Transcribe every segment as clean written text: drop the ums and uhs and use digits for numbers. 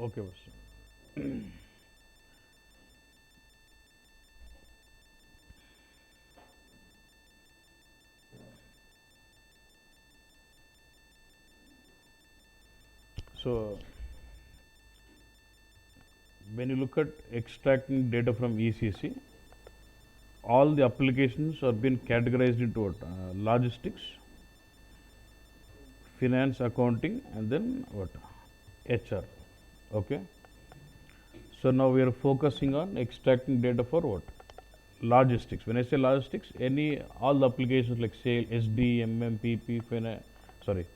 Okay, boss. So when you look at extracting data from ECC, all the applications are being categorized into what? Logistics, finance, accounting, and then what? HR. Okay. So now we are focusing on extracting data for what? Logistics. When I say logistics, any all the applications like sale, SD, MM, PP, sorry,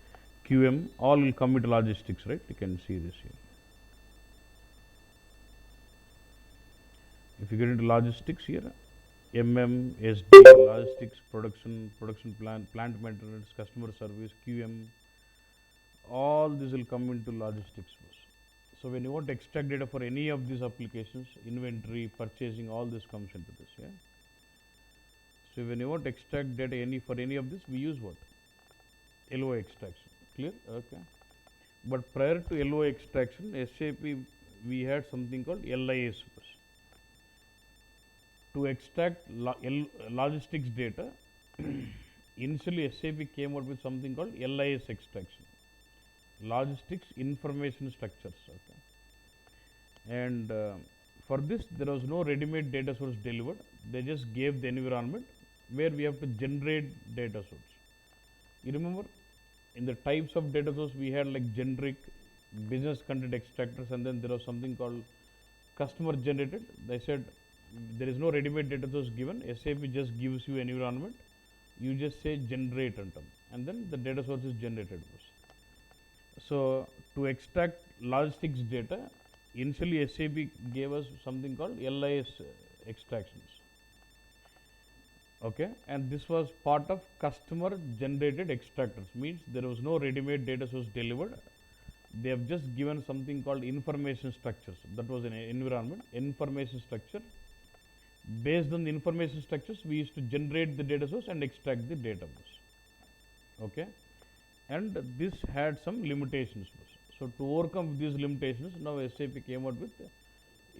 QM, all will come into logistics, right? You can see this here. If you get into logistics here, MM, SD, logistics, production plant maintenance, customer service, QM, all this will come into logistics. So when you want to extract data for any of these applications, inventory, purchasing, all this comes into this. Yeah. So when you want to extract data for any of this, we use what? LOI extraction. Clear? Okay. But prior to LOI extraction, SAP we had something called LIS. To extract logistics data, initially SAP came out with something called LIS extraction, logistics information structures. Okay. And for this, there was no ready-made data source delivered. They just gave the environment where we have to generate data source. You remember, in the types of data source we had like generic, business content extractors, and then there was something called customer generated. They said there is no ready-made data source given. SAP just gives you an environment. You just say generate and then the data source is generated. So to extract logistics data, initially SAP gave us something called LIS extractions. Okay, and this was part of customer generated extractors, means there was no ready-made data source delivered. They have just given something called information structures. That was an environment, information structure. Based on the information structures, we used to generate the data source and extract the data. Okay, and this had some limitations. So to overcome these limitations, now SAP came out with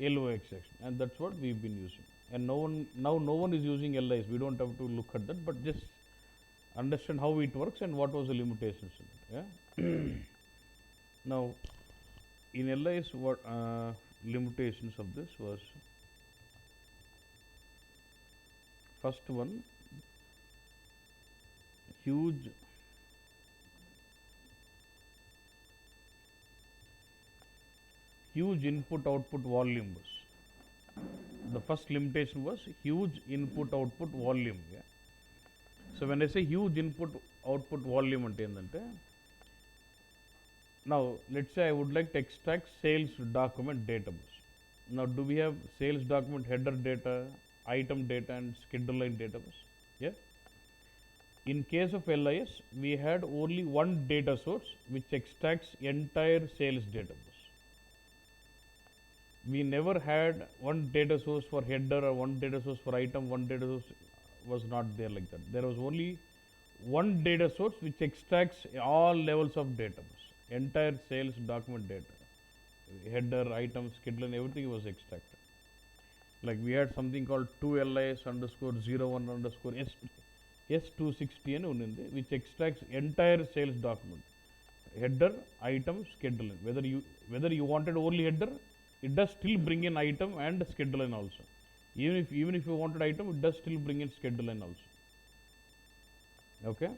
LO extraction, and that's what we've been using. And no one is using LIS. We don't have to look at that, but just understand how it works and what was the limitations in it. Yeah. Now, in LIS, what limitations of this was, first one, huge input output volume was. The first limitation was huge input output volume. Yeah. So when I say huge input output volume ante endante, now let's say I would like to extract sales document data. Now do we have sales document header data, item data, and schedule line data? Yeah. In case of LIS, we had only one data source which extracts entire sales data. We never had one data source for header or one data source for item. One data source was not there like that. There was only one data source which extracts all levels of data, entire sales document data, header, item, schedule, and everything was extracted. Like we had something called 2LIS underscore 01 underscore S260 and unindi, which extracts entire sales document, header, item, schedule. Whether you wanted only header, it does still bring in item and schedule line also. Even if you wanted item, it does still bring in schedule line also. Okay.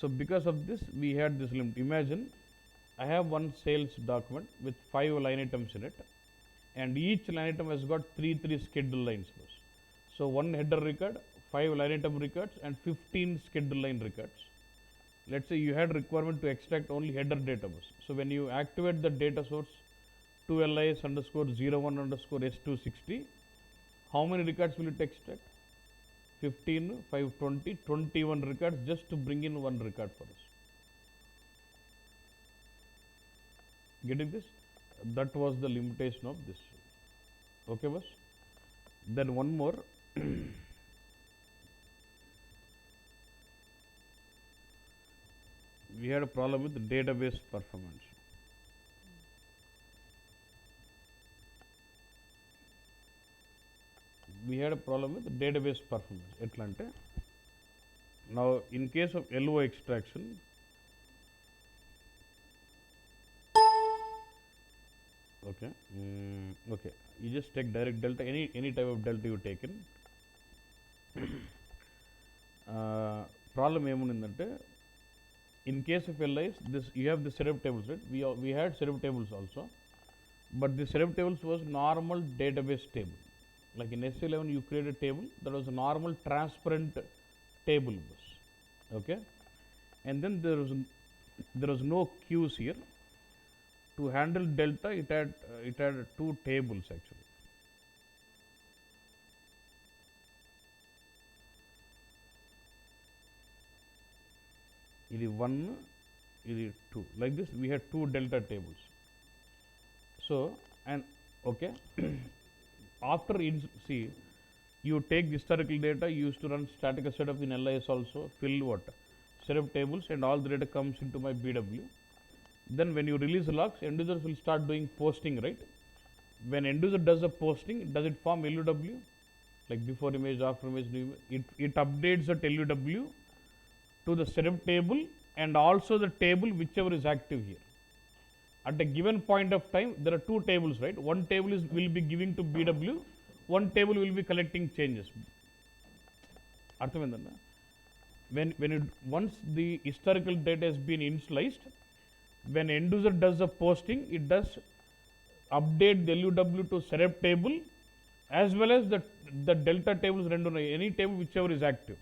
So because of this, we had this limit. Imagine I have one sales document with 5 line items in it, and each line item has got three schedule lines. So one header record, 5 line item records, and 15 schedule line records. Let's say you had requirement to extract only header data. So when you activate the data source 2LIS underscore 01 underscore S260, how many records will it extract? 15, 5, 20, 21 records just to bring in one record for us. Getting this? That was the limitation of this. Okay, boss? Then one more. We had a problem with the database performance. we had a problem with database performance. Etlante, now in case of LO extraction, okay, okay, you just take direct delta, any type of delta you taken. Problem ఏముందంటే, in case of LIs, this you have the setup tables, right? We had setup tables also, but the setup tables was normal database table. Like in S11 you create a table that was a normal transparent table bus, okay, and then there was no queues here. To handle delta, it had two tables actually. ఇది 1, ఇది 2. Like this, we had two delta tables. So, and okay, after see, you take the historical data, you used to run statical setup in LIS also, fill what? Setup tables, and all the data comes into my BW. Then when you release logs, end users will start doing posting, right? When end user does a posting, does it form LUW? Like before image, after image, new image? It updates that LUW to the setup table and also the table whichever is active here. At a given point of time, there are two tables, right? One table will be giving to BW, one table will be collecting changes. అర్థమైందన్న, when once the historical data has been initialized, when end user does a posting, it does update the LUW to setup table as well as the delta tables, any table whichever is active.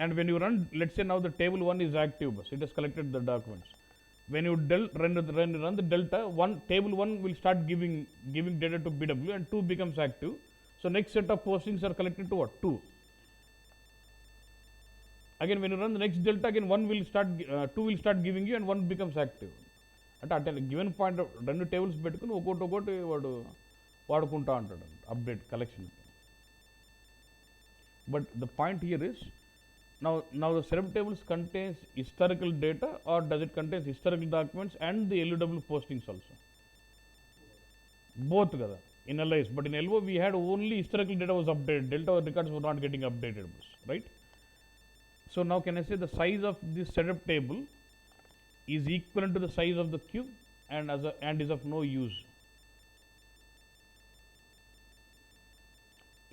And when you run, let's say now the table 1 is active, but it has collected the documents. When you run the delta, table 1 will start giving data to BW and 2 becomes active. So next set of postings are collected to what? 2. Again, when you run the next delta, again 2 will start giving you and 1 becomes active. At a given point of రెండు tables పెట్టుకుని ఒకటి వాడు వాడుకుంటా ఉంటాడు update collection. But the point here is, now the setup tables contains historical data, or does it contains historical documents and the LUW postings also? Both together in LIS, but in LO we had only historical data was updated, delta records were not getting updated, right? So now can I say the size of this setup table is equivalent to the size of the cube and is of no use.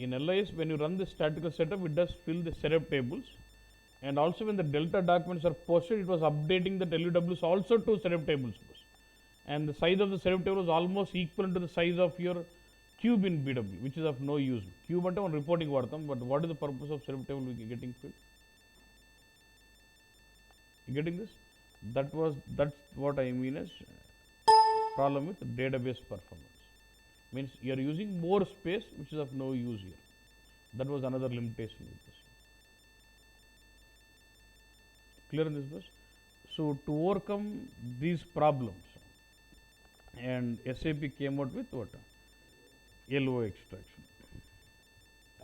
In LIS, when you run the statical setup, it does fill the setup tables, and also when the delta documents are posted, it was updating the LUWs also to setup tables, and the size of the setup table was almost equivalent to the size of your cube in BW, which is of no use. Cube ante on reporting vaadtam, but what is the purpose of setup table getting filled? You getting this? That's what I mean as problem with database performance. Means you are using more space which is of no use here. That was another limitation with this. Clear in this bus? So to overcome these problems, and SAP came out with what? LO extraction.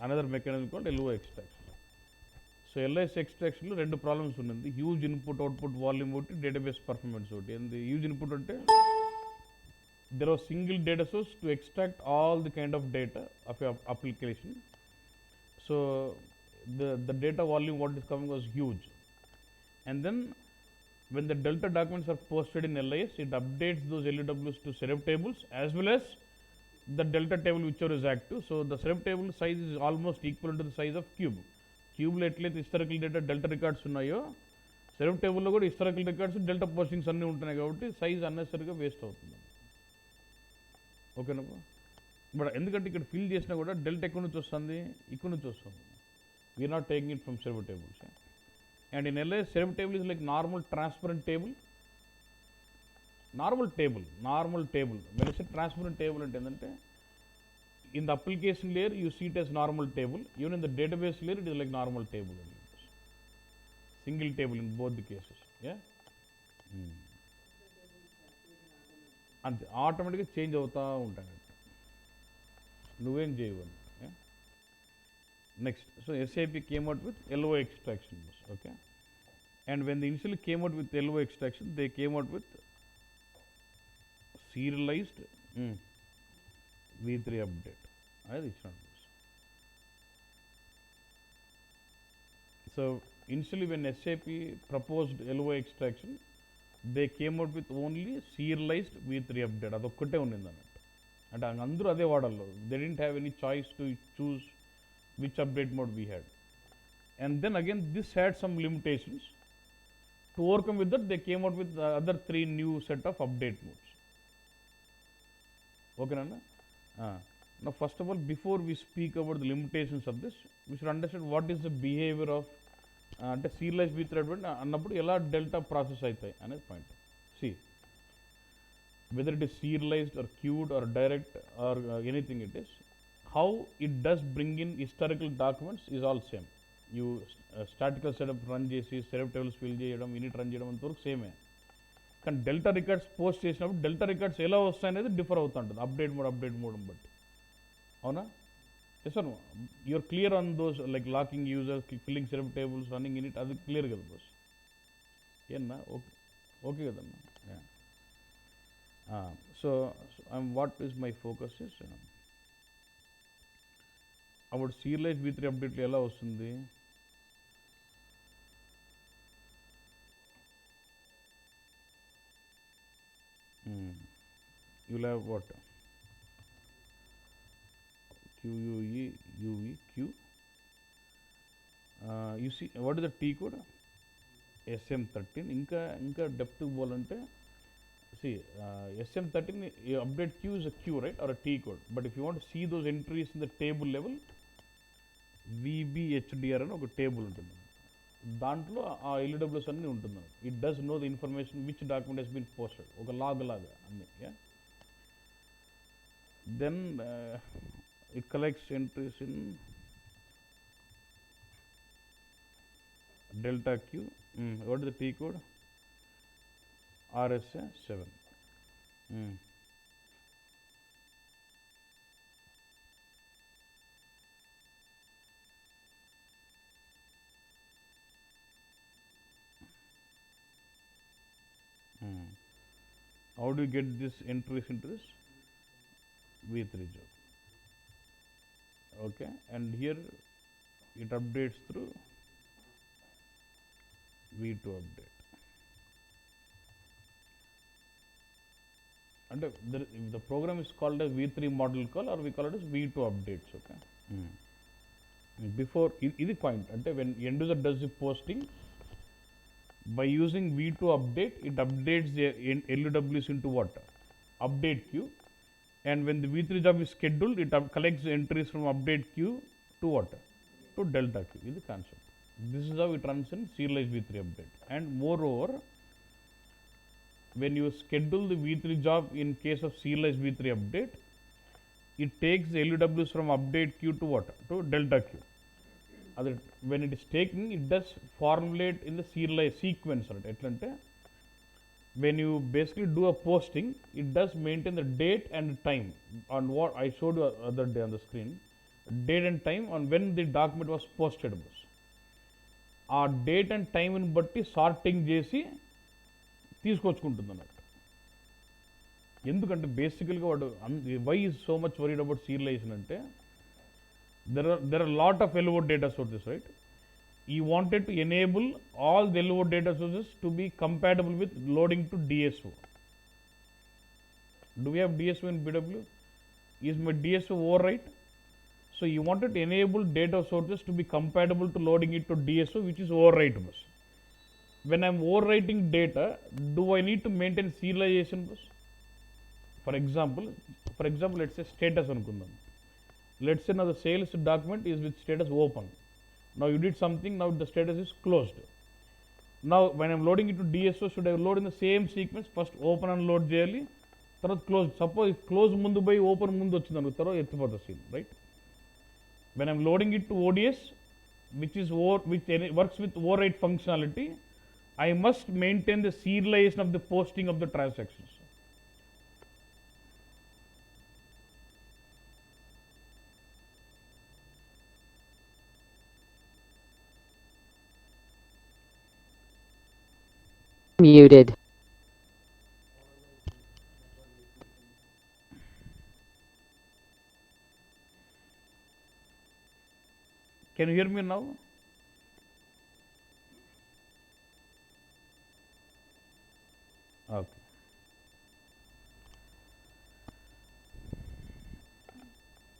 Another mechanism called LO extraction. So LIS extraction lo rendu problems unnadi. Huge input output volume ఒకటి, database performance ఒకటి. And the huge input అంటే there was single data source to extract all the kind of data of your application. So the data volume what is coming was huge. And then when the delta documents are posted in LIS, it updates those LUWs to setup tables as well as the delta table whichever is active. So the setup table size is almost equal to the size of cube. క్యూబ్లో ఎట్లయితే historical data delta records ఉన్నాయో, setup టేబుల్లో కూడా historical records delta postings అన్నీ ఉంటున్నాయి, కాబట్టి size అన్నెసరిగా waste అవుతుంది. ఓకేనా? But ఎందుకంటే ఇక్కడ ఫిల్ చేసినా కూడా డెల్టా ఎక్కడి నుంచి వస్తుంది, ఇక్కడ నుంచి వస్తుంది. We're not taking it from setup tables. And in LIS setup table is like normal transparent table. Normal table when I say transparent table అంటే ఏంటంటే, in the application layer you see it as normal table, even in the database layer it is like normal table, single table in both the cases. Yeah, అంతే, ఆటోమేటిక్గా change అవుతూ ఉంటాయి, నువ్వేం చేయవు. Next, so SAP came out with LO extraction. Okay, and when they initially came out with LO extraction, they came out with serialized V3 update. అది ఇచ్చాను. So initially when SAP proposed LOI extraction, they came out with only serialized V3 update. అదొక్కటే ఉన్నింది అన్నట్టు. అంటే అందరూ అదే వాడాలి. They didn't have any choice to choose which update mode we had. And then again this had some limitations. To overcome with that, they came out with the other 3 new set of update modes. Okay, Nana? Now, first of all, before we speak about the limitations of this, we should understand what is the behavior of అంటే serialize with advent అన్నప్పుడు ఎలా delta process అవుతాయి అనేది point. See whether it is serialized or queued or direct or anything it is, how it does bring in historical documents is all same. You statistical setup run చేసి setup tables fill చేయడం, unit run చేయడం అంతవరకు సేమే. కానీ delta records post చేసినప్పుడు delta records ఎలా వస్తాయనేది differ అవుతుంటుంది అప్డేట్ మోడ్ బట్టి. అవునా? Yes sir, you're clear on those like locking users, filling setup tables, running unit, అది క్లియర్ కదా బాస్? ఏనా? ఓకే, ఓకే కదన్నా. So what is my focus is అప్పుడు సీరియలైజ్ V3 అప్డేట్లు ఎలా వస్తుంది? you will have what? QUE, UE, Q. You see, what is the T code? SM13. ఇంకా depth పోవాలంటే see, SM13 update Q is a Q, right, or a T code. But if you want to see those entries in the table level, VBHDR అని ఒక table ఉంటుంది. దాంట్లో ఆ LWS అన్నీ ఉంటుంది. It does know the information which document has been posted, ఒక log లాగా అన్నీ. Then it collects entries in delta queue. What is the T code? RSA 7. How do you get this entries into this V3 job? Okay, and here it updates through V2 update. And the program is called as V3 model call, or we call it as V2 updates. Okay. Before this point, when end user does the posting, by using V2 update, it updates the LWS into what? Update queue. And when the V3 job is scheduled, it collects the entries from update queue to what? To delta queue. This is the concept. This is how it runs in serialized V3 update. And moreover, when you schedule the V3 job in case of serialized V3 update, it takes the LWS from update queue to what? To delta queue. When it is taking, it does formulate in the serialized sequence. Right? When you basically do a posting, it does maintain the date and time on what I showed you other day on the screen. Date and time on when the document was posted. ఆ date and టైంని బట్టి sorting చేసి తీసుకొచ్చుకుంటుంది అన్నట్టు. ఎందుకంటే బేసికల్గా వాడు why is so much worried about serialization అంటే there are lot of LO data sources, right? He wanted to enable all the LO data sources to be compatible with loading to DSO. Do we have DSO in BW? Is my DSO overwrite? So you wanted to enable data sources to be compatible to loading it to DSO, which is overwrite bus. When I am overwriting data, do I need to maintain serialization bus? For example, let's say status anukundam. Let's say now the sales document is with status open. Now you did something, now the status is closed. Now when I'm loading it to DSO, should I load in the same sequence? First open and load jayali, tarvata close. Suppose close mundu by open mundu vachindanu, tarvata ettipotha scene, right? When I'm loading it to ODS, which works with overwrite functionality, I must maintain the serialization of the posting of the transactions. Muted. Can you hear me now?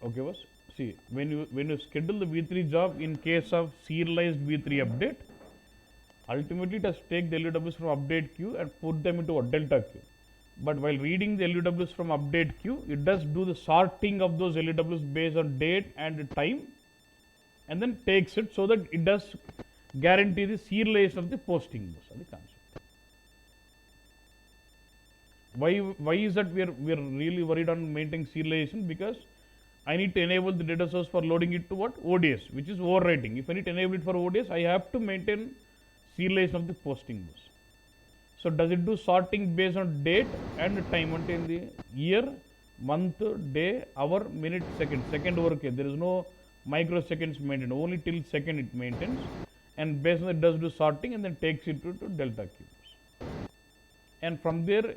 Okay, boss. See, when you schedule the V3 job in case of serialized V3 update, ultimately it has to take the LUWs from update queue and put them into a delta queue. But while reading the LUWs from update queue, it does do the sorting of those LUWs based on date and time, and then takes it so that it does guarantee the serialization of the posting. That's the concept. Why is that we are really worried on maintaining serialization? Because I need to enable the data source for loading it to what? ODS, which is overwriting. If I need to enable it for ODS, I have to maintain serialization of the posting. So does it do sorting based on date and time? Ante in the year, month, day, hour, minute, second. Second work. There is no microseconds maintained. Only till second it maintains. And based on that, it does do sorting and then takes it to delta queues. And from there,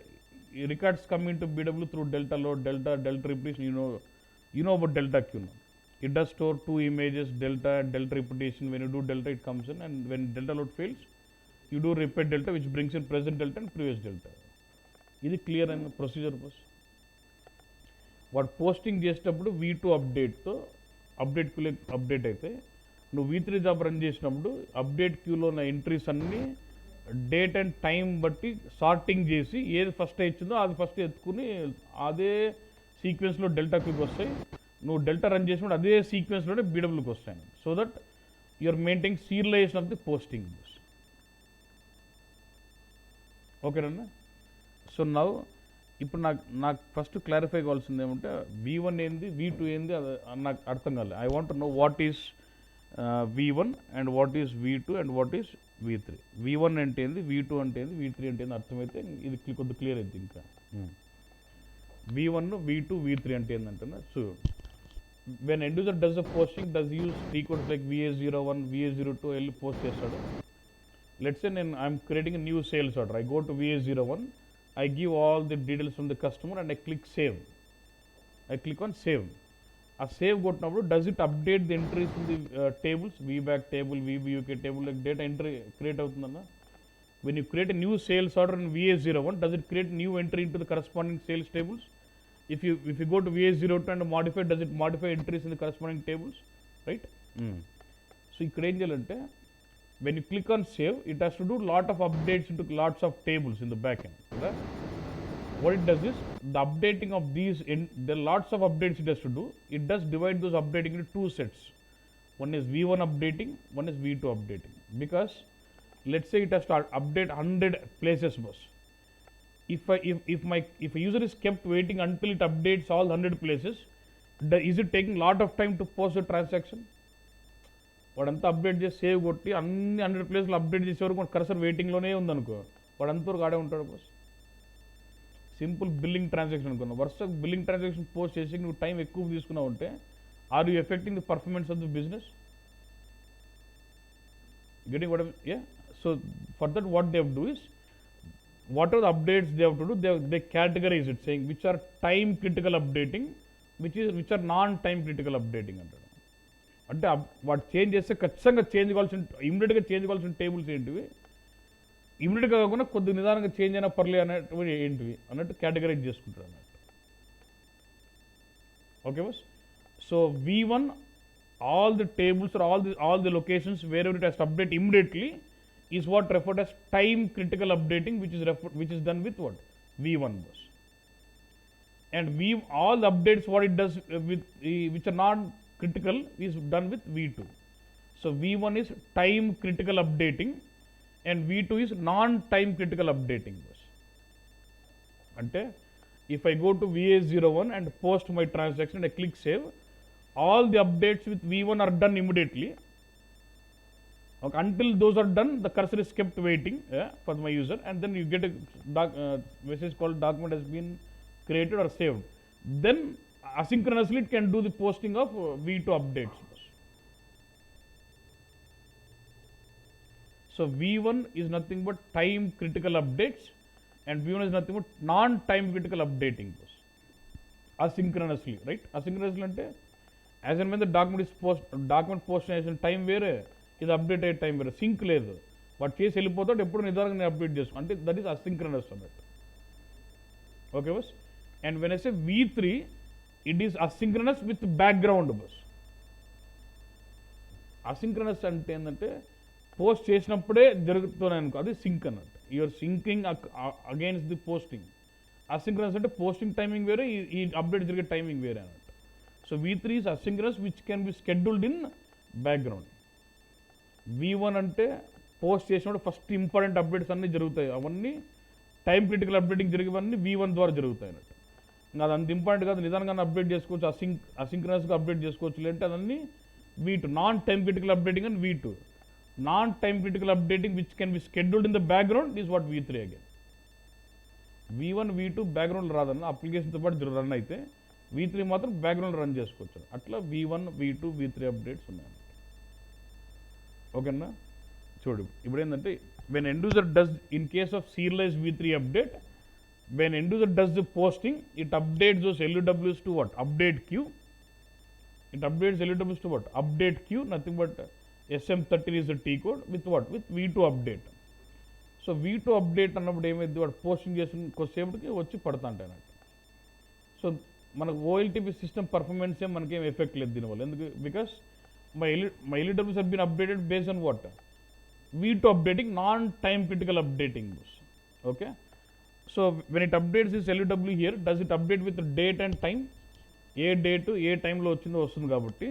records come into BW through delta load, delta repetition. You know about delta queue now. It does store two images, delta repetition. When you do delta, it comes in, and when delta load fails, you do repeat delta, which brings in present delta and previous delta. Is it clear and procedure? What posting చేసేటప్పుడు V2 అప్డేట్తో update క్యూలో update అయితే నువ్వు V3 job run చేసినప్పుడు update క్యూలో ఉన్న entries అన్నీ date and time బట్టి sorting చేసి ఏది ఫస్ట్ ఇచ్చిందో అది ఫస్ట్ ఎత్తుకుని అదే సీక్వెన్స్లో డెల్టా క్యూకి వస్తాయి. నువ్వు డెల్టా రన్ చేసినప్పుడు అదే సీక్వెన్స్లోనే బీడబ్ల్యూకి వస్తాయి. So that you're maintain serialization of the posting. ఓకేనన్నా? సో నవ్ ఇప్పుడు నాకు ఫస్ట్ క్లారిఫై కావాల్సింది ఏమంటే V1 ఏంది, V2 ఏంది, అది నాకు అర్థం కాలేదు. I want know what is V1 and what is V2 and what is V3. V1 అంటే ఏంది, V2 అంటే ఏంది, V3 అంటే ఏంది అర్థమైతే ఇది కొద్దిగా క్లియర్ అయింది. ఇంకా V1, V2, V3 అంటే ఏంటంటే, so when end user does a posting, does use three codes like VA01, VA02 వెళ్ళి పోస్ట్ చేస్తాడు. Let's say I'm creating a new sales order. I go to VA01, I give all the details from the customer and I click save. I click on save. A save కొట్టినప్పుడు does it update the entries in the tables, VBAC table, VBUK table, like data entry create అవుతుందన్నా? When you create a new sales order in VA01, does it create new entry into the corresponding sales tables? If you go to VA02 and modify, does it modify entries in the corresponding tables? Right? So ఇక్కడ ఏం చేయాలంటే, when you click on save, it has to do lot of updates into lots of tables in the backend. Right? What it does is, the updating of these, there are lots of updates it has to do. It does divide those updating into two sets. One is V1 updating, one is V2 updating. Because let's say it has to update 100 places, boss. If a user is kept waiting until it updates all 100 places, is it taking lot of time to post a transaction? వాడంతా update చేసి save కొట్టి అన్ని 100 ప్లేస్లో update చేసే వరకు cursor వెయిటింగ్లోనే ఉందనుకో, వాడంతవరకు ఆడే ఉంటాడు. బాస్ సింపుల్ బిల్లింగ్ ట్రాన్సాక్షన్ అనుకున్నావు, వరుస బిల్లింగ్ ట్రాన్సాక్షన్ పోస్ట్ చేసి నువ్వు టైం ఎక్కువ తీసుకున్నావు ఉంటే, are you affecting the performance of the business? Getting what? Yeah. So for that what they have to do is, what are the updates they have to do? They categorize it, saying which are time critical updating, which are non-time critical updating అంటాడు. అంటే వాడు change చేస్తే ఖచ్చితంగా change కావాల్సిన, ఇమీడియట్గా change కావాల్సిన tables ఏంటివి, ఇమీడియట్గా కాకుండా కొద్ది నిదానంగా చేంజ్ అయినా పర్లేదు అనేటువంటి ఏంటివి అన్నట్టు కేటగరైజ్ చేసుకుంటారు అన్నట్టు. Okay boss? So V1, all the tables or all the locations wherever it has to update immediately is what referred as time critical updating, which is done with what? V1 boss. And all the updates what it does with which are not critical is done with V2. So V1 is time critical updating and V2 is non-time critical updating. Ante, if I go to VA01 and post my transaction and I click save, all the updates with V1 are done immediately. Okay, until those are done, the cursor is kept waiting for my user, and then you get a message called document has been created or saved. Then asynchronously it can do the posting of V2 updates. So V1 is nothing but time critical updates and V1 is nothing but non-time critical updating. Asynchronously, right? Asynchronously ante, as and when the document postation time వేరే, ఇది update అయ్యే time వేరే, sync లేదు. వాడు చేసి వెళ్ళిపోతాడు, ఎప్పుడు నిదానంగా నేను అప్డేట్ చేసుకో అంటే దట్ ఈస్ అసింక్రనస్ అన్నట్టు. Okay boss? And when I say V3 it is asynchronous with background boss. Asynchronous అంటే ఏంటంటే పోస్ట్ చేసినప్పుడే జరుగుతున్నాయి అనుకో, అది సింక్ అన్నట్టు. You're syncing against the posting. Asynchronous అంటే పోస్టింగ్ టైమింగ్ వేరే, ఈ అప్డేట్ జరిగే టైమింగ్ వేరే అన్నట్టు. So V3 is asynchronous which can be scheduled in background. V1 అంటే పోస్ట్ చేసినప్పుడు ఫస్ట్ ఇంపార్టెంట్ అప్డేట్స్ అన్నీ జరుగుతాయి, అవన్నీ టైం క్రిటికల్ అప్డేటింగ్ జరిగేవన్నీ V1 ద్వారా జరుగుతాయి అన్నట్టు. ఇంకా అది అంత ఇంపార్టెంట్ కాదు, నిదానంగా అప్డేట్ చేసుకోవచ్చు, అసింక్రనస్గా అప్డేట్ చేసుకోవచ్చు. లేదంటే అదన్నీ V2. Non time critical updating అని V2. Non time critical updating which can be scheduled in the background is what V3 again. V1 V2 background రాదన్న, అప్లికేషన్తో పాటు రన్ అయితే. V3 మాత్రం బ్యాక్గ్రౌండ్ రన్ చేసుకోవచ్చు. అట్లా V1 V2 V3 అప్డేట్స్ ఉన్నాయి. ఓకేనా, చూడు ఇప్పుడు ఏంటంటే when end user does, in case of serialized V3 update, when end user does the posting, it updates those LUWs to what? Update queue. It updates LUWs to what? Update queue, nothing but SM13 is the T code with what? With V2 update. So V2 update అన్నప్పుడు ఏమైంది, వాడు posting చేసిన కొద్దిసేపటికి వచ్చి పడుతుంటాయి అన్నట్టు. So మనకు OLTP system పర్ఫార్మెన్సే మనకేం effect లేదు దీనివల్ల. ఎందుకు? Because my LUWs have been updated based on what? V2 updating, non-time critical updating. Okay. So when it updates this LUW here, does it update with the date and time? ఏ date ఏ టైంలో వచ్చిందో వస్తుంది కాబట్టి.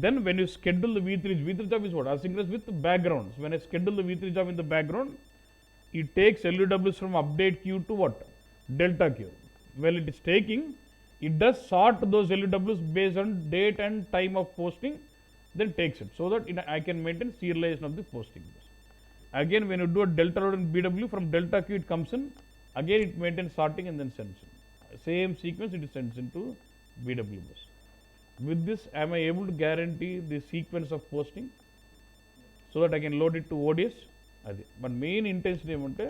Then when you schedule the V3 job is what? Asynchronous with backgrounds. When I schedule the V3 job in the background, it takes LUWs from update queue to what? Delta queue. Well, it is taking, it does sort those LUWs based on date and time of posting, then takes it, so that I can maintain serialization of the posting. Again, when you do a delta load in BW, from delta queue it comes in, again it maintains sorting and then sends in. Same sequence it is sends into BW bus. With this, am I able to guarantee the sequence of posting so that I can load it to ODS? అది. But main intention ఏమంటే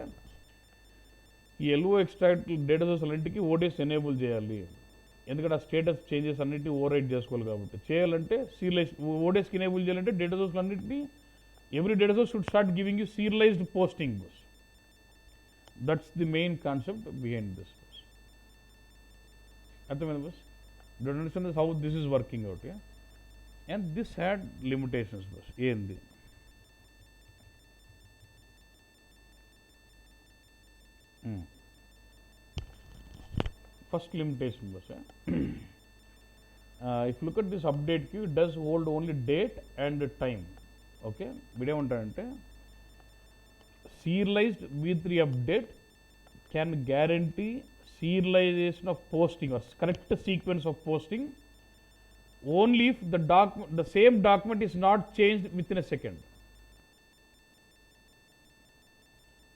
ఈ LO extract data source అన్నింటికి ODS enable చేయాలి. ఎందుకంటే ఆ status changes అన్నింటినీ overwrite చేసుకోవాలి కాబట్టి. చేయాలంటే సీరియలైజ్ ODSకి ఎనేబుల్ చేయాలంటే డేటా సోర్స్ అన్నింటినీ every data source should start giving you serialized posting boss. That's the main concept behind this boss. అర్థమైంది boss? Don't understand how this is working out. And this had limitations boss. ఏంది? First limitation was if you look at this update queue, it does hold only date and time. Okay, video untante serialized V3 update can guarantee serialization of posting or correct sequence of posting only if the same document is not changed within a second.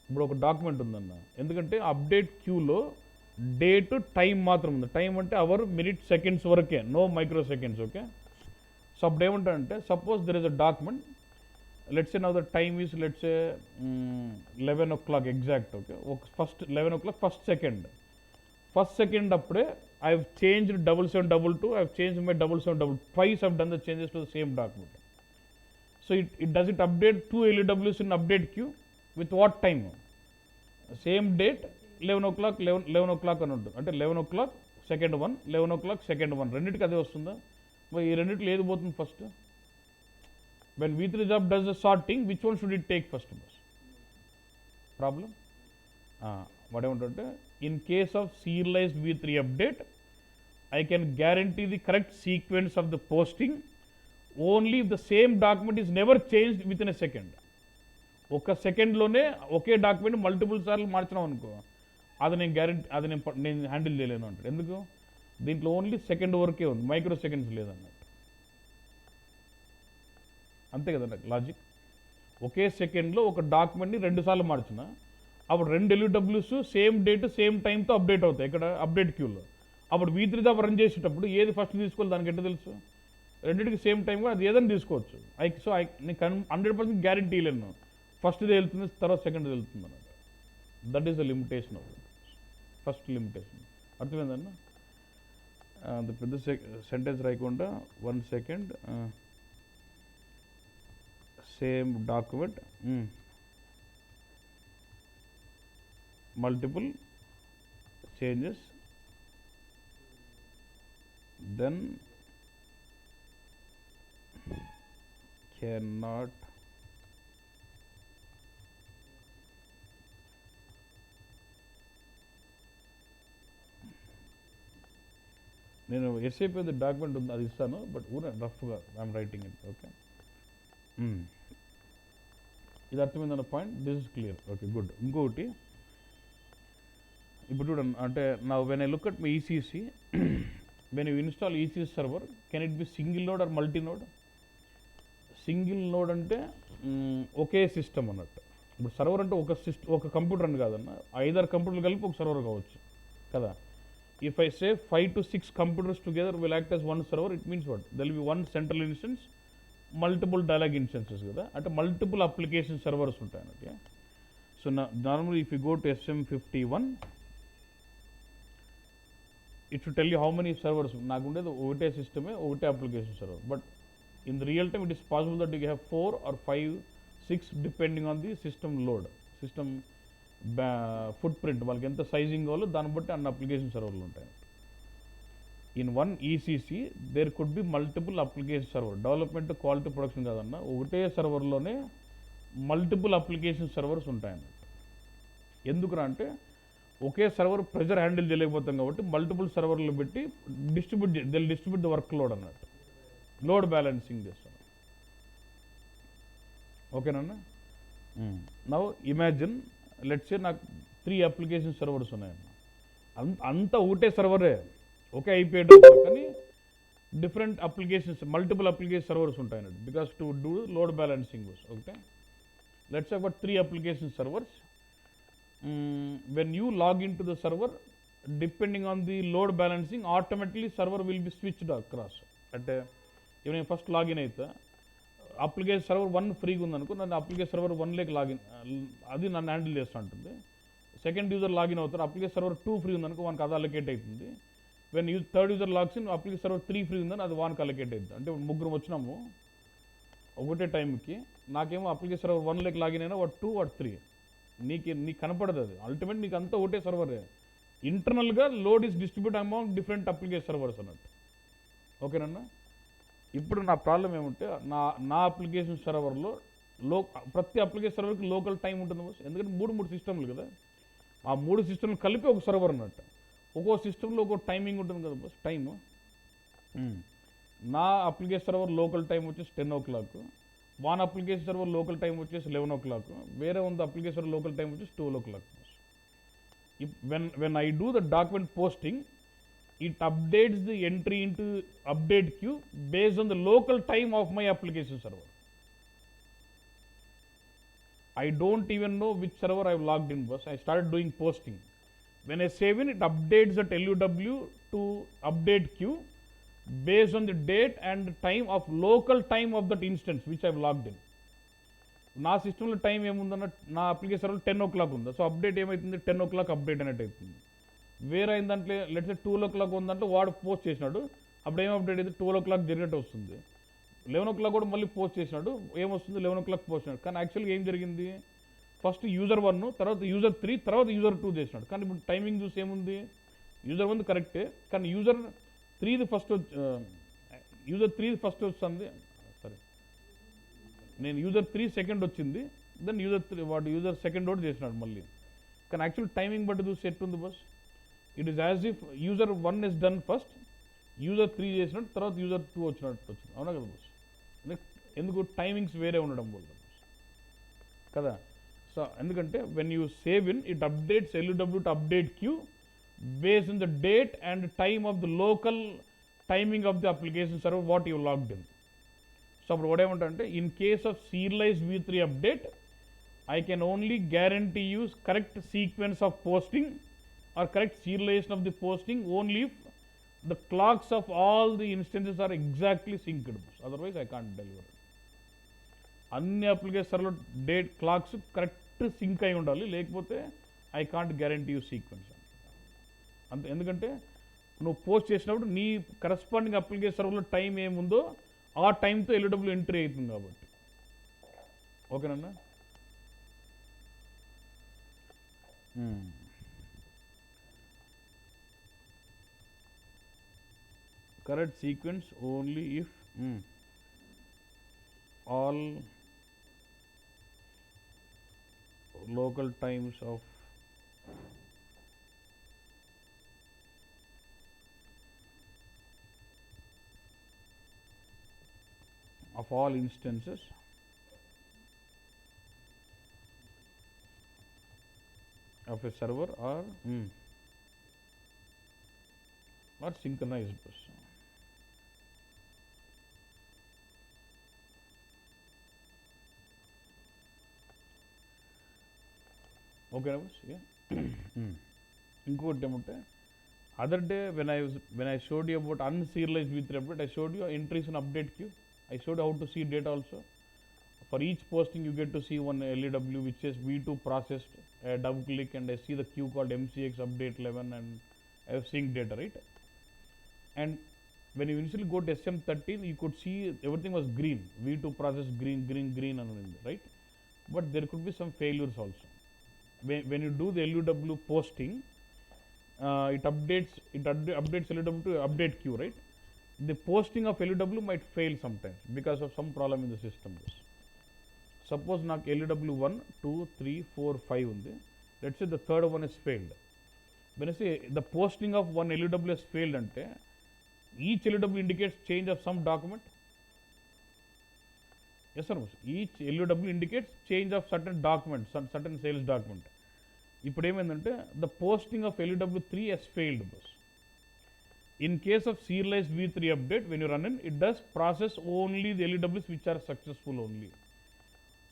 ఇప్పుడు ఒక document ఉందన్న, ఎందుకంటే update క్యూలో date time మాత్రం ఉంది. Time అంటే hour, minute, seconds వరకే, no micro seconds. Okay. So అప్పుడు ఏమంటారంటే suppose there is a document, let's say now the time is let's say 11 o'clock exact. Okay, ఒక ఫస్ట్ 11 o'clock ఫస్ట్ సెకండ్ అప్పుడే I have changed 7722, I have changed my 7722, twice I have done the changes to the same document. So it does it update 2 LUWs in update queue with what time? Same date 11 o'clock 11 o'clock అని ఉంటుంది. అంటే 11 o'clock second 1, 11 o'clock second 1, రెండింటికి అదే వస్తుందా? మరి ఈ రెండింటిలో ఏది పోతుంది first? When V3 job does the sorting, which one should it take first boss? Problem వాడేమంటే in case of serialized V3 update I can guarantee the correct sequence of the posting only if the same document is never changed within a second. ఒక సెకండ్లోనే ఒకే document multiple సార్లు మార్చినాం అనుకో, అది నేను guarantee, అది నేను handle చేయలేను అంటాడు. ఎందుకు? దీంట్లో ఓన్లీ సెకండ్ వరకే ఉంది, మైక్రో సెకండ్స్ లేదన్నట్టు. అంతే కదండి లాజిక్. ఒకే సెకండ్లో ఒక డాక్యుమెంట్ని 2 సార్లు మార్చిన, అప్పుడు 2 LUWs సేమ్ డేట్ సేమ్ టైంతో అప్డేట్ అవుతాయి ఇక్కడ అప్డేట్ క్యూలో. అప్పుడు V3 దాకా రన్ చేసేటప్పుడు ఏది ఫస్ట్ తీసుకోవాలి దానికి ఎట్లా తెలుసు? రెండింటికి సేమ్ టైం కూడా అది ఏదైనా తీసుకోవచ్చు. నేను 100% గ్యారెంటీ లేను, ఫస్ట్ది వెళ్తుంది తర్వాత సెకండ్ వెళ్తుంది అన్నమాట. That is the limitation of first limitation. అర్థమైందన్న? అంత పెద్ద సెంటెన్స్ రాయకుండా 1 second same document multiple changes then cannot నేను ఎస్ఏపీ డాక్యుమెంట్ ఉంది అది ఇస్తాను, బట్ ఊర రఫ్గా ఐఎమ్ రైటింగ్ ఇట్. ఓకే, ఇది అర్థమైందన్న point. This is clear. Okay, good. ఇంకొకటి ఇప్పుడు చూడండి, అంటే నా when I look at my ECC, when you install ECC server, can it be single node or multi node? Single node అంటే ఒకే system అన్నట్టు. ఇప్పుడు సర్వర్ అంటే ఒక కంప్యూటర్ అని కాదన్న, 5-6 కంప్యూటర్లు కలిపి ఒక సర్వర్ కావచ్చు కదా. If I say 5 to 6 computers together will act as one server, it means what? There will be one central instance, multiple dialog instances kada, అంటే multiple application servers ఉంటాయి అన్నట్టు. So normally if you go to SM51, it should tell you how many servers. నాకు ఉండేది ఒకటే సిస్టమే, ఒకటే application server. But in the real time it is possible that you have 4 or 5, 6 depending on the system load, system foot print, వాళ్ళకి ఎంత sizing కావాలో దాన్ని బట్టి అన్ని అప్లికేషన్ సర్వర్లు ఉంటాయి. In one ECC there could be multiple application server. Development, quality, production కాదన్న, ఒకటే సర్వర్లోనే మల్టిపుల్ అప్లికేషన్ సర్వర్స్ ఉంటాయన్నట్టు. ఎందుకురా అంటే ఒకే సర్వర్ ప్రెజర్ హ్యాండిల్ చేయలేకపోతాం కాబట్టి మల్టిపుల్ సర్వర్లు పెట్టి డిస్ట్రిబ్యూట్ ద వర్క్ లోడ్ అన్నట్టు, లోడ్ బ్యాలెన్సింగ్ చేస్తాం. ఓకేనన్నా? నౌ ఇమాజిన్, లెట్స్ సే నాకు 3 అప్లికేషన్ సర్వర్స్ ఉన్నాయన్న, అంతా ఒకటే సర్వరే, ఒకే ఐపీ అడ్రస్, కానీ different applications, multiple application servers ఉంటాయన్నట్టు, because to do load balancing. Okay, let's say about 3 application servers. When you log in to the server, depending on the load balancing, automatically server will be switched across. అంటే ఇవి నేను first login అయితే application server 1 ఫ్రీగా ఉందనుకో, నన్ను application server 1 login, అది నన్ను handle చేస్తూ ఉంటుంది. సెకండ్ యూజర్ లాగిన్ అవుతారు, అప్లికేషన్ సర్వర్ 2 ఫ్రీ ఉందనుకో, వానికి అది అలొకేట్ అవుతుంది. When third user logs in, application server 3 free ఉందని అది వానికి అలొకేట్ అవుతుంది. అంటే 3 వచ్చినాము ఒకటే టైంకి, నాకేమో అప్లికేషన్ సర్వర్ 1 లాగిన్ అయినా వాడు 2 వాడు 3, నీకు కనపడదు. అది అల్టిమేట్ నీకు అంతా ఒకటే సర్వరే. ఇంటర్నల్గా load is distribute among different application servers అన్నట్టు. ఓకేనన్నా? ఇప్పుడు నా ప్రాబ్లం ఏమంటే, నా అప్లికేషన్ సర్వర్లో ప్రతి అప్లికేషన్ సర్వర్కి లోకల్ టైం ఉంటుంది బస్. ఎందుకంటే 3 సిస్టమ్లు కదా, ఆ 3 సిస్టమ్లు కలిపి ఒక సర్వర్ అన్నట్టు. ఒక్కో సిస్టంలో ఒక్కో టైమింగ్ ఉంటుంది కదా బస్, టైము. నా అప్లికేషన్ సర్వర్ లోకల్ టైం వచ్చేసి 10 o'clock, వాన్ అప్లికేషన్ సర్వర్ లోకల్ టైం వచ్చేసి 11 o'clock, వేరే ఉంది అప్లికేషన్ సర్వర్ లోకల్ టైం వచ్చేసి 12 o'clock. When I do the document posting, it updates the entry into update queue based on the local time of my application server. I don't even know which server I've logged in, boss. I started doing posting. When I save in, it updates that LUW to update queue based on the date and time of local time of that instance which I've logged in. నా సిస్టంలో time ఏముందన్న, నా application server 10 o'clock ఉందా, so update ఏమవుతుంది 10 o'clock update అనేది అవుతుంది. వేరే అయిన దాంట్లో లెట్స్ 12 o'clock ఉందంటే వాడు పోస్ట్ చేసినాడు, అప్పుడు ఏం అప్డేట్ అయితే 12 o'clock జరిగినట్టు వస్తుంది. 11 o'clock కూడా మళ్ళీ పోస్ట్ చేసినాడు, ఏమొస్తుంది 11 o'clock పోస్ట్ చేసినాడు. కానీ యాక్చువల్గా ఏం జరిగింది, ఫస్ట్ యూజర్ 1, తర్వాత యూజర్ 3, తర్వాత యూజర్ 2 చేసినాడు. కానీ ఇప్పుడు టైమింగ్ చూసి ఏముంది, యూజర్ 1 కరెక్టే, కానీ యూజర్ 3 ఫస్ట్ వస్తుంది. సరే, నేను యూజర్ 3 సెకండ్ వచ్చింది, దెన్ యూజర్ సెకండ్ కూడా చేసినాడు మళ్ళీ. కానీ యాక్చువల్ టైమింగ్ బట్టి చూసి ఎట్టుంది boss, it is as if user 1 is done first, user 3 చేసినట్టు, తర్వాత యూజర్ 2 వచ్చినట్టు వచ్చింది. అవునా కదా బస్? ఎందుకు టైమింగ్స్ వేరే ఉండడం వల్ల కదా. సో ఎందుకంటే when you save in, it updates LUW to update queue based on the date and time of the local timing of the application server what you logged in. So what I want to, in case of serialized v3 update, I can only guarantee you correct sequence of posting or correct serialization of the posting only if the clocks of all the instances are exactly synced. Otherwise I can't deliver. అన్ని application server date clocks correct sync అయి ఉండాలి, లేకపోతే I can't guarantee you sequence అంతే. ఎందుకంటే నువ్వు post చేసినప్పుడు నీ corresponding application సర్వర్లో time ఏముందో ఆ టైంతో LUW ఎంట్రీ అవుతుంది కాబట్టి. ఓకేనన్నా? correct sequence only if all local times of all instances of a server are synchronized bus. Okay, bus, yeah. ఇంకోటి ఏమంటే other day when I showed you about unserialized v3 update, I showed you entries in update queue. I showed you how to see data also. For each posting you get to see one LEW which says v2 processed. I double click and I see the queue called mcx update 11 and I have synced data, right? And when you initially go to SM13, you could see everything was green. v2 process green and right? But there could be some failures also. When you do the LUW posting, it updates LUW to update queue, right? The posting of LUW might fail sometimes because of some problem in the system. Suppose నాకు LUW 1, 2, 3, 4, 5 ఉంది. Let's say the third one has failed. When I say the posting of one LUW has failed ante, each LUW indicates change of some document. Yes sir, each LUW indicates change of certain document, certain sales document. ఇప్పుడు ఏమైందంటే the posting of LUW3 has failed. In case of serialized v3 update, when you run in, it does process only the LUWs which are successful only.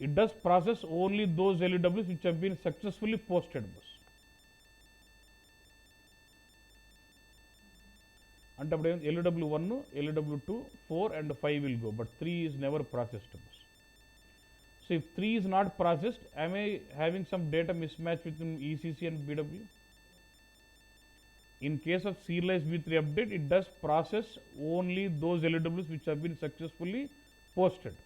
It does process only those LUWs which have been successfully posted. అంటే అప్పుడు LUW1, LUW2, 4 and 5 will go, but 3 is never processed. So if 3 is not processed, am I having some data mismatch between ECC and BW? In case of serialized v3 update, it does process only those LUWs which have been successfully posted.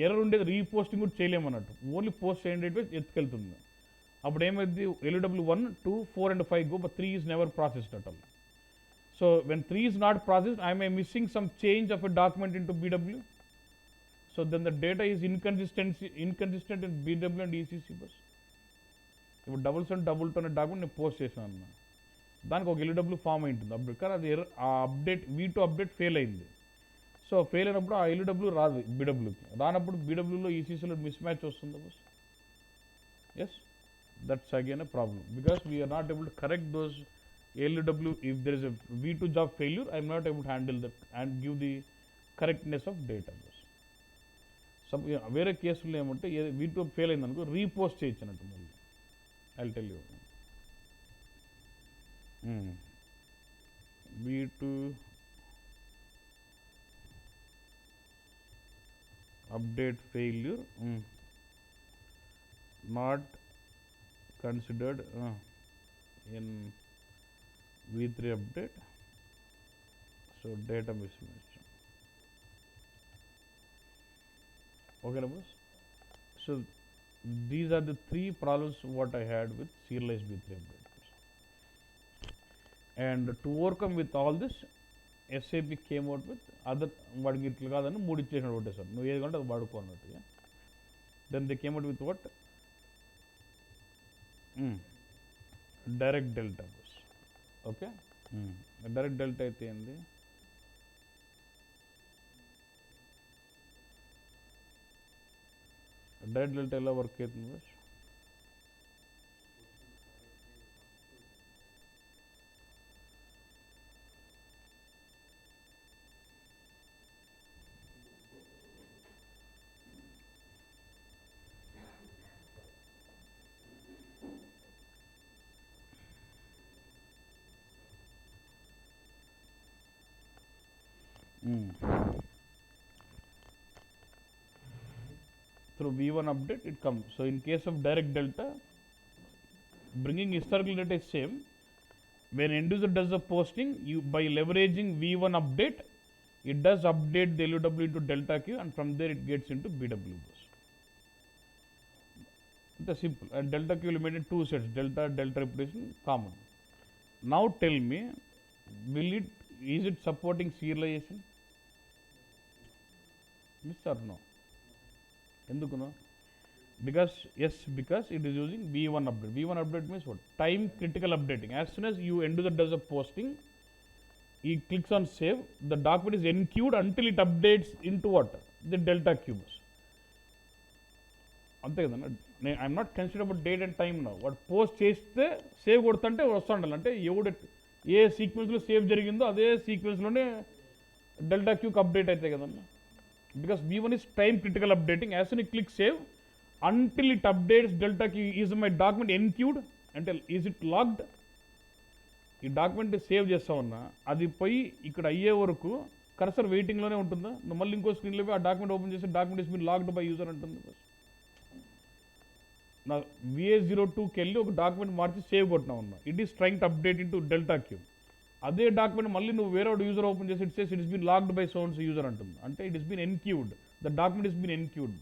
Error ఉండేది reposting కూడా చేయలేమన్నట్టు, only post చేయండి ఎత్తుకెళ్తుంది. అప్పుడు ఏమైంది, LUW1, 2, 4 and 5 go, but 3 is never processed at all. So when 3 is not processed, am I missing some change of a document into BW? So then the data is inconsistent in BW and ECC bus. ఇప్పుడు double tone document నేను post చేశాను అన్న, దానికి ఒక LUW form అయింటుంది update, కానీ అది ఆ update v2 update fail అయింది. సో ఫెయిల్ అయినప్పుడు ఆ LUW రాదు BWకి, రానప్పుడు BWలో ECCలో మిస్ మ్యాచ్ వస్తుంది boss. Yes, that's again a problem because we are not able to correct those LUW. If there is a v2 job failure, I am not able to handle that and give the correctness of data. వేరే కేసులో ఏమంటే v2 fail అయిందనుకో repost చేయొచ్చు అన్నట్టు. మళ్ళీ I tell you, v2 update failure not considered in v3 update, so data mismatch. Okay, boss. So these are the 3 problems what I had with serialized v3 update. And to overcome with all this, SAP came out with other వాడికి ఇట్లా కాదని 3 ఇచ్చేసినాడు ఒకటే sir, నువ్వు ఏది కంటే అది వాడుకో అన్నట్టుగా. Then they came out with what, direct delta boss. Okay, direct delta అయితే ఏంది, డైరెక్ట్ డెల్టా ఎలా వర్క్ అవుతుంది boss? Through v1 update it comes. So in case of direct delta, bringing historical data is same. When end user does the posting, you by leveraging v1 update, it does update the LUW into delta queue, and from there it gets into BW bus. It's simple. And delta queue will maintain 2 sets, delta reputation common. Now tell me, will it is it supporting serialization? Yes or no? ఎందుకునో? Because yes, because it is using v1 update. V1 update means what? Time critical updating. As soon as you end user does a posting, he clicks on save, the document is enqueued until it updates into what? The delta cubes. అంతే కదన్నా. I'm not consider about date and time నా. వాడు post చేస్తే save కొడుతుంటే వస్తుండాలి. అంటే ఎవడు ఏ సీక్వెన్స్లో save జరిగిందో అదే సీక్వెన్స్లోనే డెల్టా క్యూకి అప్డేట్ అవుతాయి కదన్నా. Because v1 is time critical updating. As soon as you click save, until it updates delta q, is my document enqueued? అంటే ఈజ్ ఇట్ లాగ్డ్? ఈ డాక్యుమెంట్ సేవ్ చేస్తామన్నా, అది పోయి ఇక్కడ అయ్యే వరకు కర్సర్ వెయిటింగ్లోనే ఉంటుందా? నువ్వు మళ్ళీ ఇంకో స్క్రీన్లో పోయి ఆ డాక్యుమెంట్ ఓపెన్ చేసి document is been logged by user అంటుంది. నా VA02కి వెళ్ళి ఒక డాక్యుమెంట్ మార్చి సేవ్ కొట్టినా ఉన్నా, it is trying to update in to delta queue. అదే డాక్యుమెంట్ మళ్ళీ నువ్వు వేరే యూజర్ ఓపెన్ చేసి it says it is been logged by someone's user అంటుంది. అంటే it is been enqueued, the document is been enqueued.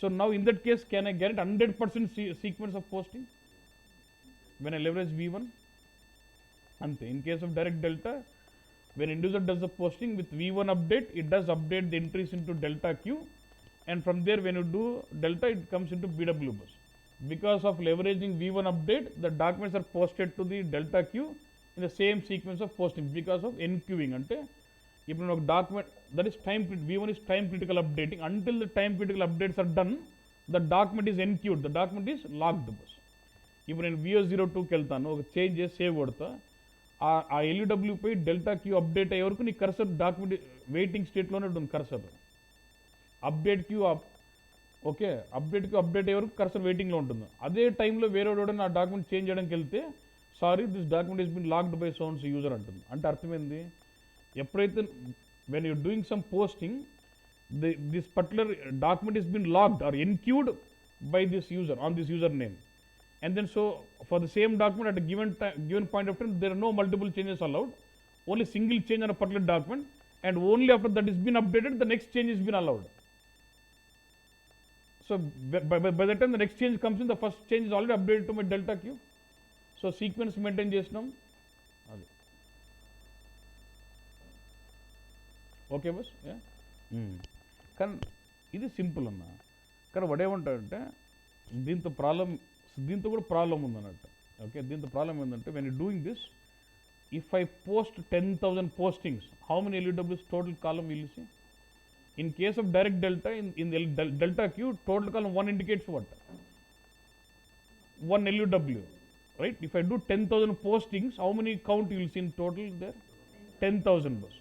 So now in that case, can I get 100% sequence of posting when I leverage v1? Ante. In case of direct delta, when end user does the posting with v1 update, it does update the entries into delta queue, and from there when you do delta, it comes into BW bus. Because of leveraging v1 update, the documents are posted to the delta queue in the same sequence of posting because of enqueuing. Ante. ఇప్పుడు ఒక document that is time, v1 is time critical updating. Until the time critical updates are done, the document is enqueued, the document is logged. ఇప్పుడు నేను VA02కి వెళ్తాను, ఒక change చేసి save కొడతా, ఆ LUW పై డెల్టా క్యూ అప్డేట్ అయ్యే వరకు నీ కర్సర్ డాక్యుమెంట్ వెయిటింగ్ స్టేట్లోనే ఉంటుంది. Cursor update queue okay, update queue update అయ్యే వరకు కర్సర్ వెయిటింగ్లో ఉంటుంది. అదే టైంలో వేరే వాడు నా డాక్యుమెంట్ చేంజ్ చేయడానికి వెళ్తే sorry this document is been logged by someone's user అంటుంది. అంటే అర్థమైంది, ఎప్పుడైతే when you're doing some posting, this particular document has been logged or enqueued by this user on this username, and then so for the same document at a given point of time there are no multiple changes allowed, only single change on a particular document, and only after that is been updated the next change is been allowed. So by the time the next change comes in, the first change is already updated to my delta queue. So sequence maintain చేసినాం. అది okay bus. కానీ ఇది simple అన్న. కానీ వాడేమంటాడంటే దీంతో కూడా problem ఉందన్నట్టు. Okay, దీంతో problem ఏంటంటే when you doing this, if I post 10,000 postings, how many LUWs total column will you see? In case of direct delta, in delta queue, total column 1 indicates what? 1 LUW, right? If I do 10,000 postings, how many count you will see in total there? 10,000 bus.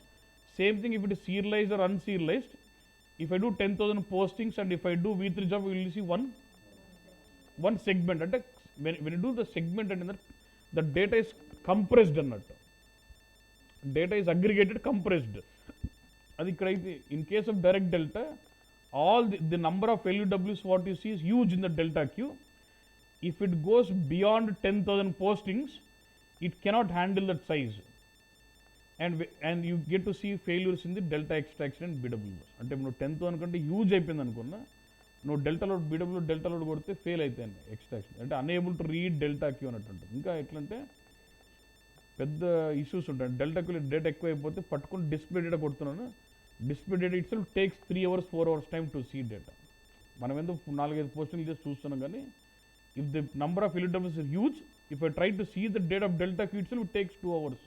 Same thing if it is serialized or unserialized. If I do 10,000 postings and if I do V3 job, you will see one segment. And when you do the segment, and the data is compressed annattu. Data is aggregated, compressed. Adi ikkada in case of direct delta, all the number of LUWs what you see is huge in the delta queue. If it goes beyond 10,000 postings, it cannot handle that size. And you get to see failures in the delta extraction and BW. అంటే నువ్వు 10,000 కంటే huge అయిపోయింది అనుకున్నా, నువ్వు delta load BW delta load కొడితే fail అవుతాయి extraction. అంటే unable to read delta queue అన్నట్టు ఉంటుంది. ఇంకా ఎట్లంటే పెద్ద ఇష్యూస్ ఉంటాయి. డెల్టా క్యూలో డేటా ఎక్కువ అయిపోతే పట్టుకుని డిస్ప్లే డేటా కొడుతున్నాను, display data itself takes 3 hours 4 hours time to see data. మనం ఎందుకు 4-5 పోస్టింగ్ చేసి చూస్తున్నాం, కానీ if the number of LUWs is huge, if I try to see the data of delta queue itself, it takes 2 hours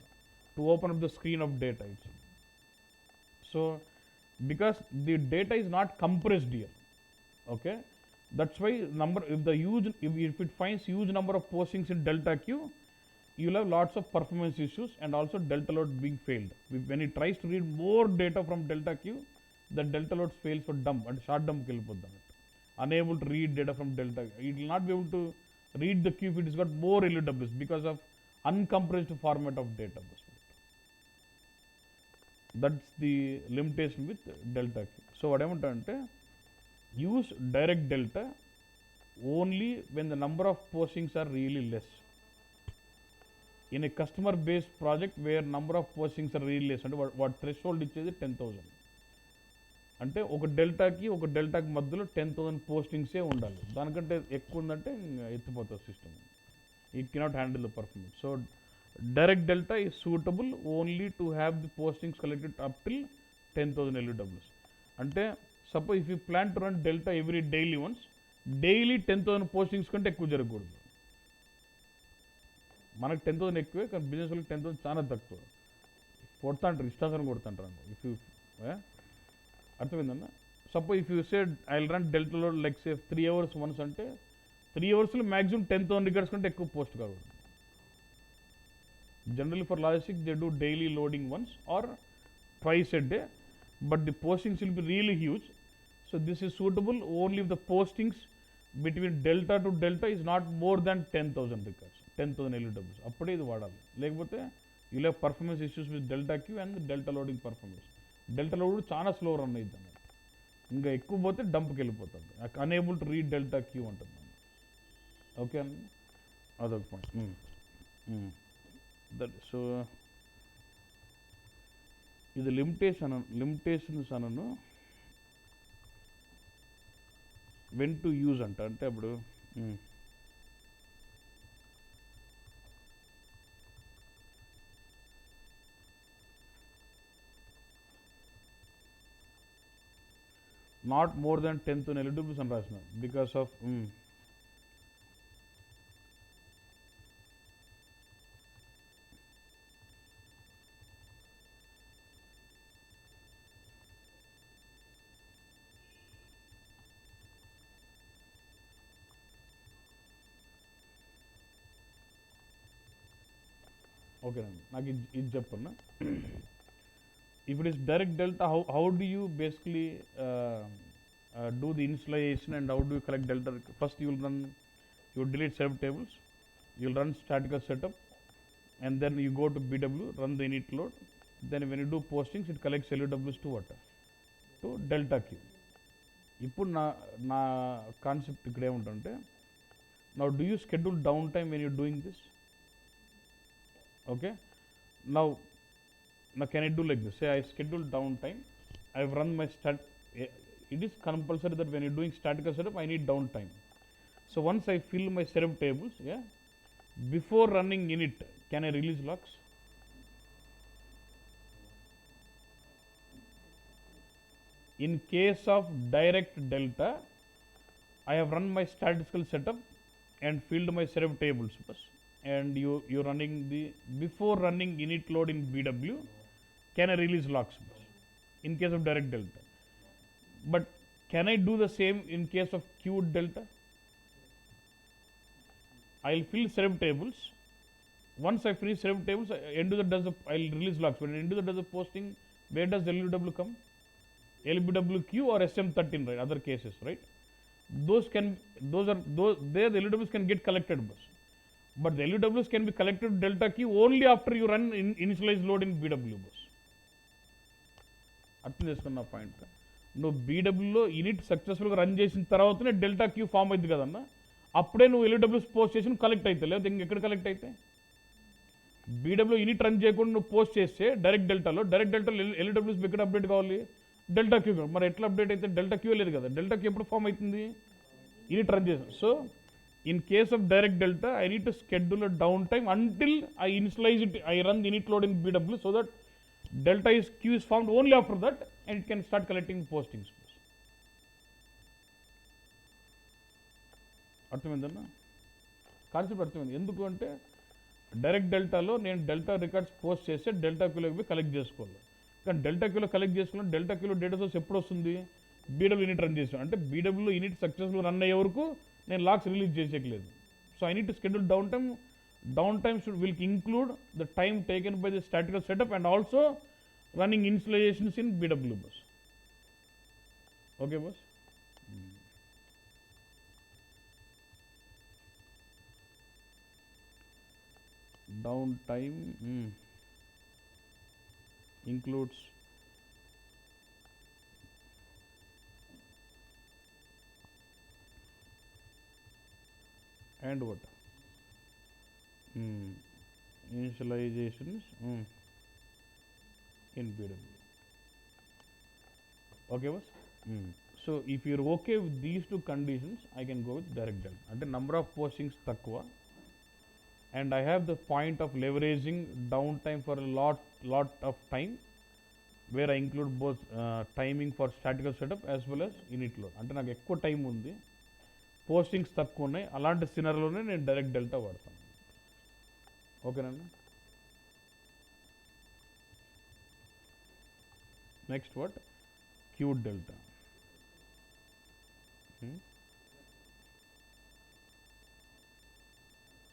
to open up the screen of data itself. So because the data is not compressed here, okay, that's why if it finds huge number of postings in delta queue, you will have lots of performance issues and also delta load being failed. When it tries to read more data from delta queue, the delta load fails for dump and short dump kelipodda, unable to read data from delta. It will not be able to read the queue if it has got more LUWs because of uncompressed format of data. That's the limitation with delta queue. So what I want to use direct delta only when the number of postings are really less. In a customer based project where number of postings are really less, అంటే what threshold ఇచ్చేది 10,000. అంటే ఒక డెల్టాకి మధ్యలో 10,000 పోస్టింగ్సే ఉండాలి. దానికంటే ఎక్కువ ఉందంటే ఎత్తిపోతుంది system. It cannot handle the performance. So direct delta is suitable only to have the postings collected up till 10,000 LUWs. అంటే suppose if you plan to run delta every daily once, daily 10,000 postings కంటే ఎక్కువ జరగకూడదు. మనకు 10,000 ఎక్కువే, కానీ business వాళ్ళకి 10,000 చాలా తక్కువ. కొడతాంటారు, ఇష్టాసనం కొడతాంటారు. ఇఫ్ యూ అర్థమైందన్న. Suppose if you say I will run డెల్టాలో లైక్ సే 3 hours వన్స్ అంటే 3 hours మ్యాక్సిమం 10,000 రికార్డ్స్ కంటే ఎక్కువ పోస్ట్ కాకూడదు. Generally for logistics they do daily loading once or twice a day, but the postings will be really huge. So this is suitable only if the postings between delta to delta is not more than 10,000 records, 10,000 LUWs. అప్పుడే ఇది వాడాలి. లేకపోతే you'll have performance issues with delta queue and delta loading performance. Delta load చాలా slow run అవుతుంది అన్నమాట. ఇంకా ఎక్కువ పోతే డంప్కి వెళ్ళిపోతుంది. Unable to read delta queue ఉంటుంది. ఓకే అండి, అదొక పాయింట్. సో ఇది లిమిటేషన్స్ అనను వెన్ టు యూజ్ అంటే అప్పుడు నాట్ మోర్ దాన్ 10,000 LUWs అని రాసిన బికాస్ ఆఫ్ ఓకేనండి. నాకు ఇది చెప్పన్నా. If it is direct delta, how do you basically do the initialization and how do you collect delta? First you will delete serve tables, you will run statical setup, and then you go to BW, run the init load. Then when you do postings, it collects LUWs to what? To delta queue. ఇప్పుడు నా concept ఇక్కడ ఏముంటుంటే, now do you schedule downtime when you're doing this? Okay, now can I do like this? Say I schedule downtime, I've run my it is compulsory that when you're doing statical setup I need downtime. So once I fill my setup tables, before running init, can I release locks? In case of direct delta, I have run my statistical setup and filled my setup tables first, and you're running before running init load in BW, can I release locks in case of direct delta? But can I do the same in case of queued delta? I'll fill setup tables. Once I finish setup tables, end user I'll release locks. When end user does the posting, where does LUW come? LBWQ or SM13, right? Other cases, right? There the LUWs can get collected, but the LUWs can be collected delta queue only after you run initialize load in BW bus. అర్థం చేసుకున్న point. నువ్వు బీడబ్ల్యూలో in it సక్సెస్ఫుల్గా run చేసిన తర్వాతనే delta queue form అవుతుంది కదన్నా, అప్పుడే నువ్వు ఎల్యూడబ్ల్యూస్ పోస్ట్ చేసి కలెక్ట్ అవుతాయి. లేకపోతే ఇంకెక్కడ కలెక్ట్ అవుతాయి? బీడబ్ల్యూ ఇనిట్ రన్ చేయకుండా నువ్వు పోస్ట్ చేస్తే డైరెక్ట్ డెల్టాలో ఎల్యూడబ్ల్యూస్ ఎక్కడ అప్డేట్ కావాలి? Delta queue. మరి ఎట్లా అప్డేట్ అయితే? డెల్టా క్యూ లేదు కదా, డెల్టా క్యూ ఎప్పుడు ఫామ్ అవుతుంది? ఇనిట్ రన్ చేసాం. So in case of direct delta I need to schedule down time until I initialise it, I run in it load in BW so that delta queue is formed only after that and it can start collecting postings. అర్థమైందన్నా concept? అర్థమైంది. ఎందుకు అంటే direct డెల్టాలో నేను delta records post చేస్తే delta క్యూలోకి పోయి collect చేసుకోవాలి. కానీ డెల్టా క్యూలో కలెక్ట్ చేసుకున్నాను, డెల్టా క్యూలో డేటా సోర్స్ ఎప్పుడు వస్తుంది? బీడబ్ల్యూ యూనిట్ రన్ చేసాను అంటే బీడబ్ల్యూ యూనిట్ సక్సెస్ఫుల్ రన్ అయ్యే వరకు నేను లాక్స్ రిలీజ్ చేసేయట్లేదు. So I need to schedule downtime will include the time taken by the statical setup and also running initializations in BW bus. Okay boss? Downtime includes and what? Initializations in BW. Okay boss? So if you're okay with these two conditions, I can go with direct delta. అంటే number of postings తక్కువ, and I have the point of leveraging downtime for a lot of time, where I include both timing for statical setup as well as init load. అంటే నాకు ఎక్కువ time ఉంది, postings తక్కువ ఉన్నాయి, అలాంటి సినారియోలోనే నేను direct delta వాడతాను. ఓకేనండి. నెక్స్ట్ వాట్, క్యూడ్ డెల్టా.